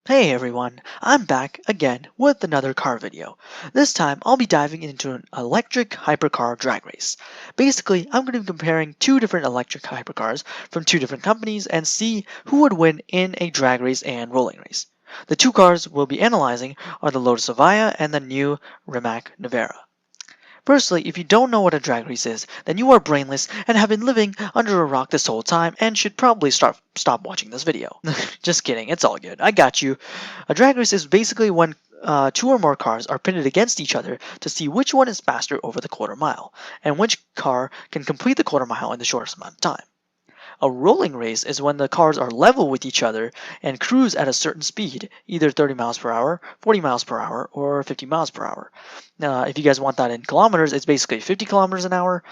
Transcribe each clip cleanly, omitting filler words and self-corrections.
Hey everyone, I'm back again with another car video. This time I'll be diving into an electric hypercar drag race. Basically, I'm going to be comparing two different electric hypercars from two different companies and see who would win in a drag race and rolling race. The two cars we'll be analyzing are the Lotus Evija and the new Rimac Nevera. Firstly, if you don't know what a drag race is, then you are brainless and have been living under a rock this whole time and should probably stop watching this video. Just kidding, it's all good. I got you. A drag race is basically when two or more cars are pitted against each other to see which one is faster over the quarter mile, and which car can complete the quarter mile in the shortest amount of time. A rolling race is when the cars are level with each other and cruise at a certain speed, either 30 miles per hour, 40 miles per hour, or 50 miles per hour. If you guys want that in kilometers, it's basically 50 kilometers an hour,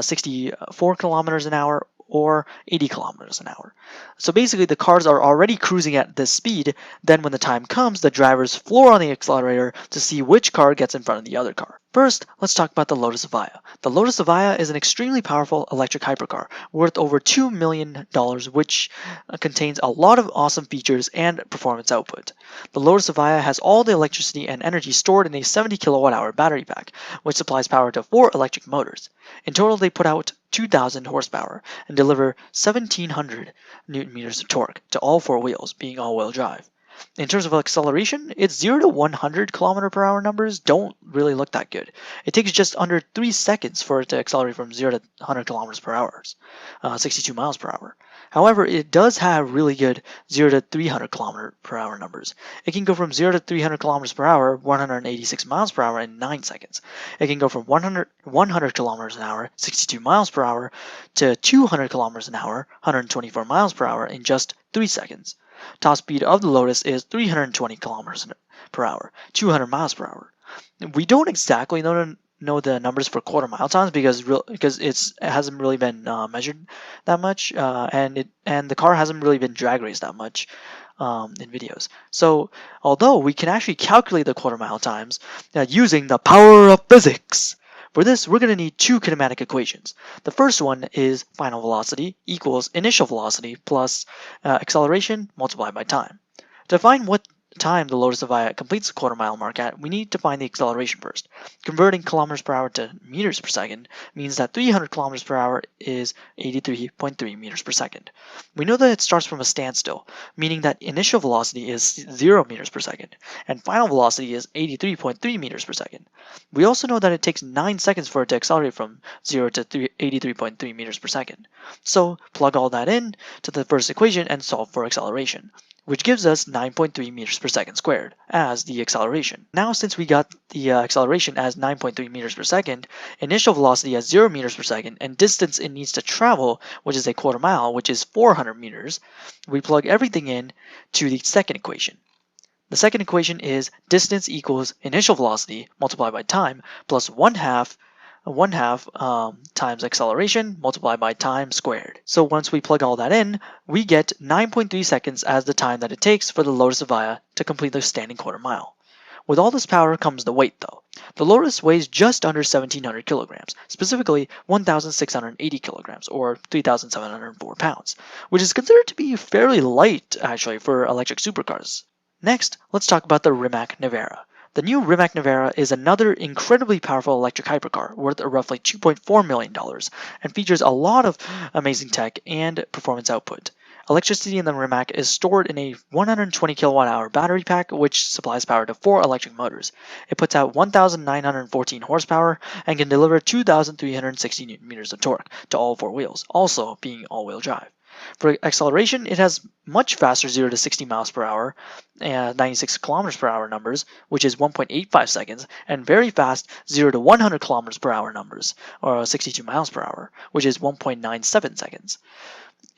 64 kilometers an hour, or 80 kilometers an hour. So basically the cars are already cruising at this speed, then when the time comes, the drivers floor on the accelerator to see which car gets in front of the other car. First, let's talk about the Lotus Evija. The Lotus Evija is an extremely powerful electric hypercar worth over $2 million, which contains a lot of awesome features and performance output. The Lotus Evija has all the electricity and energy stored in a 70 kilowatt hour battery pack, which supplies power to 4 electric motors. In total, they put out 2,000 horsepower and deliver 1,700 newton meters of torque to all four wheels, being all-wheel drive. In terms of acceleration, its 0 to 100 km per hour numbers don't really look that good. It takes just under 3 seconds for it to accelerate from 0 to 100 kilometers per hour, 62 miles per hour. However, it does have really good 0 to 300 km per hour numbers. It can go from 0 to 300 kilometers per hour, 186 miles per hour in 9 seconds. It can go from 100 kilometers an hour, 62 miles per hour, to 200 kilometers an hour, 124 miles per hour in just 3 seconds. Top speed of the Lotus is 320 kilometers per hour, 200 miles per hour. We don't exactly know the numbers for quarter mile times because it hasn't really been measured that much, and the car hasn't really been drag raced that much in videos. So although we can actually calculate the quarter mile times using the power of physics. For this, we're going to need two kinematic equations. The first one is final velocity equals initial velocity plus acceleration multiplied by time. To find what time the Lotus Evija completes the quarter mile mark at, we need to find the acceleration first. Converting kilometers per hour to meters per second means that 300 kilometers per hour is 83.3 meters per second. We know that it starts from a standstill, meaning that initial velocity is 0 meters per second, and final velocity is 83.3 meters per second. We also know that it takes 9 seconds for it to accelerate from 0 to 83.3 meters per second. So plug all that in to the first equation and solve for acceleration, which gives us 9.3 meters per second squared as the acceleration. Now, since we got the acceleration as 9.3 meters per second, initial velocity as 0 meters per second, and distance it needs to travel, which is a quarter mile, which is 400 meters, we plug everything in to the second equation. The second equation is distance equals initial velocity multiplied by time plus 1/2 times acceleration multiplied by time squared. So once we plug all that in, we get 9.3 seconds as the time that it takes for the Lotus Evija to complete the standing quarter mile. With all this power comes the weight though. The Lotus weighs just under 1,700 kilograms, specifically 1,680 kilograms or 3,704 pounds, which is considered to be fairly light actually for electric supercars. Next, let's talk about the Rimac Nevera. The new Rimac Nevera is another incredibly powerful electric hypercar worth roughly $2.4 million and features a lot of amazing tech and performance output. Electricity in the Rimac is stored in a 120 kilowatt hour battery pack which supplies power to 4 electric motors. It puts out 1,914 horsepower and can deliver 2,360 newton meters of torque to all four wheels, also being all-wheel drive. For acceleration, it has much faster 0 to 60 miles per hour, 96 kilometers per hour numbers, which is 1.85 seconds, and very fast 0 to 100 kilometers per hour numbers, or 62 miles per hour, which is 1.97 seconds.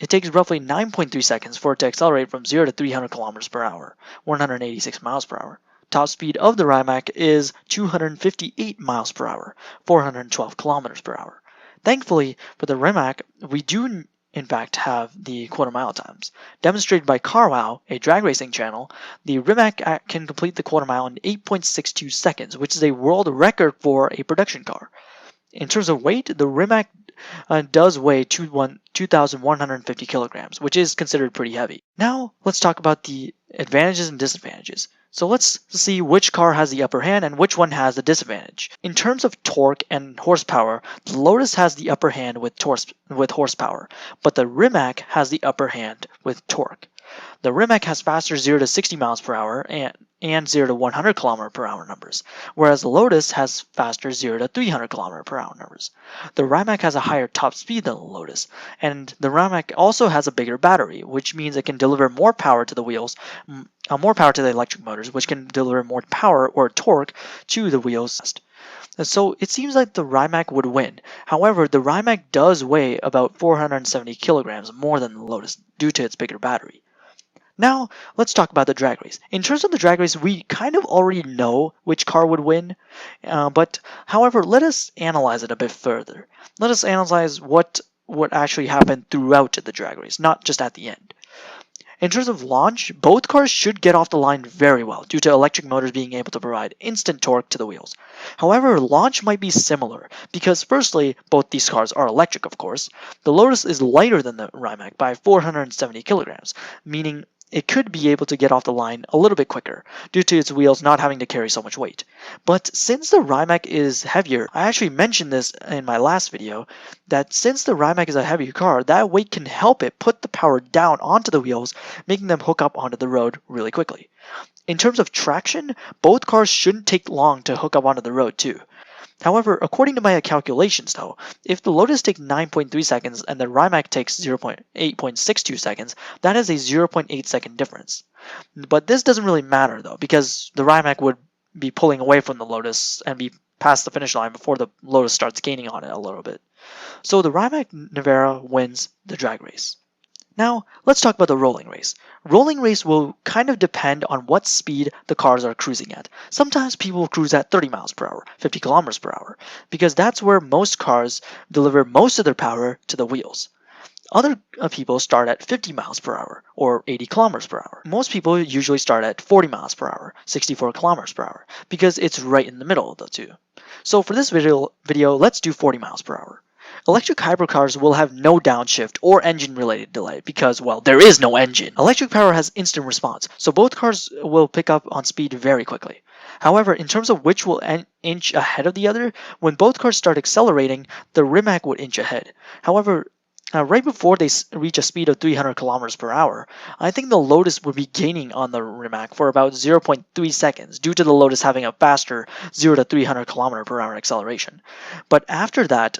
It takes roughly 9.3 seconds for it to accelerate from 0 to 300 kilometers per hour, 186 miles per hour. Top speed of the Rimac is 258 miles per hour, 412 kilometers per hour. Thankfully, for the Rimac, we do in fact have the quarter mile times. Demonstrated by CarWow, a drag racing channel, the Rimac can complete the quarter mile in 8.62 seconds, which is a world record for a production car. In terms of weight, the Rimac does weigh 2,150 kilograms, which is considered pretty heavy. Now, let's talk about the advantages and disadvantages. So let's see which car has the upper hand and which one has the disadvantage. In terms of torque and horsepower, the Lotus has the upper hand with horsepower, but the Rimac has the upper hand with torque. The Rimac has faster 0 to 60 miles per hour and 0 to 100 kilometer per hour numbers, whereas the Lotus has faster 0 to 300 kilometer per hour numbers. The Rimac has a higher top speed than the Lotus, and the Rimac also has a bigger battery, which means it can deliver more power to the wheels, more power to the electric motors, which can deliver more power or torque to the wheels. So it seems like the Rimac would win. However, the Rimac does weigh about 470 kilograms more than the Lotus due to its bigger battery. Now, let's talk about the drag race. In terms of the drag race, we kind of already know which car would win, but however, let us analyze it a bit further. Let us analyze what actually happened throughout the drag race, not just at the end. In terms of launch, both cars should get off the line very well due to electric motors being able to provide instant torque to the wheels. However, launch might be similar because firstly, both these cars are electric, of course. The Lotus is lighter than the Rimac by 470 kilograms, meaning it could be able to get off the line a little bit quicker due to its wheels not having to carry so much weight. But since the Rimac is heavier, I actually mentioned this in my last video, that since the Rimac is a heavier car, that weight can help it put the power down onto the wheels, making them hook up onto the road really quickly. In terms of traction, both cars shouldn't take long to hook up onto the road too. However, according to my calculations though, if the Lotus takes 9.3 seconds and the Rimac takes 8.62 seconds, that is a 0.8 second difference. But this doesn't really matter though, because the Rimac would be pulling away from the Lotus and be past the finish line before the Lotus starts gaining on it a little bit. So the Rimac Nevera wins the drag race. Now, let's talk about the rolling race. Rolling race will kind of depend on what speed the cars are cruising at. Sometimes people cruise at 30 miles per hour, 50 kilometers per hour, because that's where most cars deliver most of their power to the wheels. Other people start at 50 miles per hour or 80 kilometers per hour. Most people usually start at 40 miles per hour, 64 kilometers per hour, because it's right in the middle of the two. So for this video, let's do 40 miles per hour. Electric hypercars will have no downshift or engine-related delay because, well, there is no engine. Electric power has instant response, so both cars will pick up on speed very quickly. However, in terms of which will inch ahead of the other, when both cars start accelerating, the Rimac would inch ahead. However, right before they reach a speed of 300 kilometers per hour, I think the Lotus would be gaining on the Rimac for about 0.3 seconds due to the Lotus having a faster 0 to 300 kilometer per hour acceleration. But after that,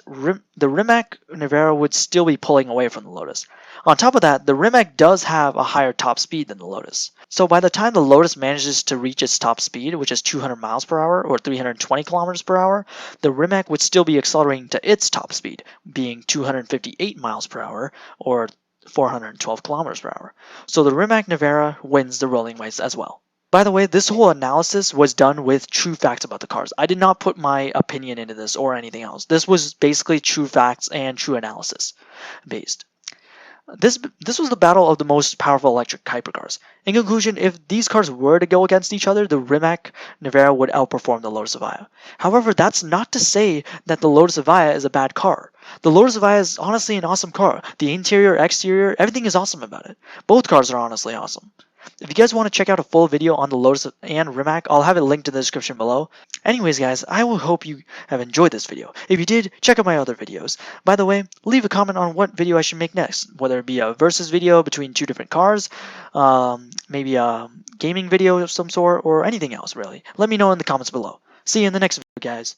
the Rimac Nevera would still be pulling away from the Lotus. On top of that, the Rimac does have a higher top speed than the Lotus. So by the time the Lotus manages to reach its top speed, which is 200 miles per hour or 320 kilometers per hour, the Rimac would still be accelerating to its top speed, being 258 miles per hour or 412 kilometers per hour. So the Rimac Nevera wins the rolling race as well. By the way, this whole analysis was done with true facts about the cars. I did not put my opinion into this or anything else. This was basically true facts and true analysis based. This was the battle of the most powerful electric hypercars. In conclusion, if these cars were to go against each other, the Rimac Nevera would outperform the Lotus Evija. However, that's not to say that the Lotus Evija is a bad car. The Lotus Evija is honestly an awesome car. The interior, exterior, everything is awesome about it. Both cars are honestly awesome. If you guys want to check out a full video on the Lotus and Rimac, I'll have it linked in the description below. Anyways guys, I will hope you have enjoyed this video. If you did, check out my other videos. By the way, leave a comment on what video I should make next, whether it be a versus video between two different cars, maybe a gaming video of some sort, or anything else really. Let me know in the comments below. See you in the next video guys.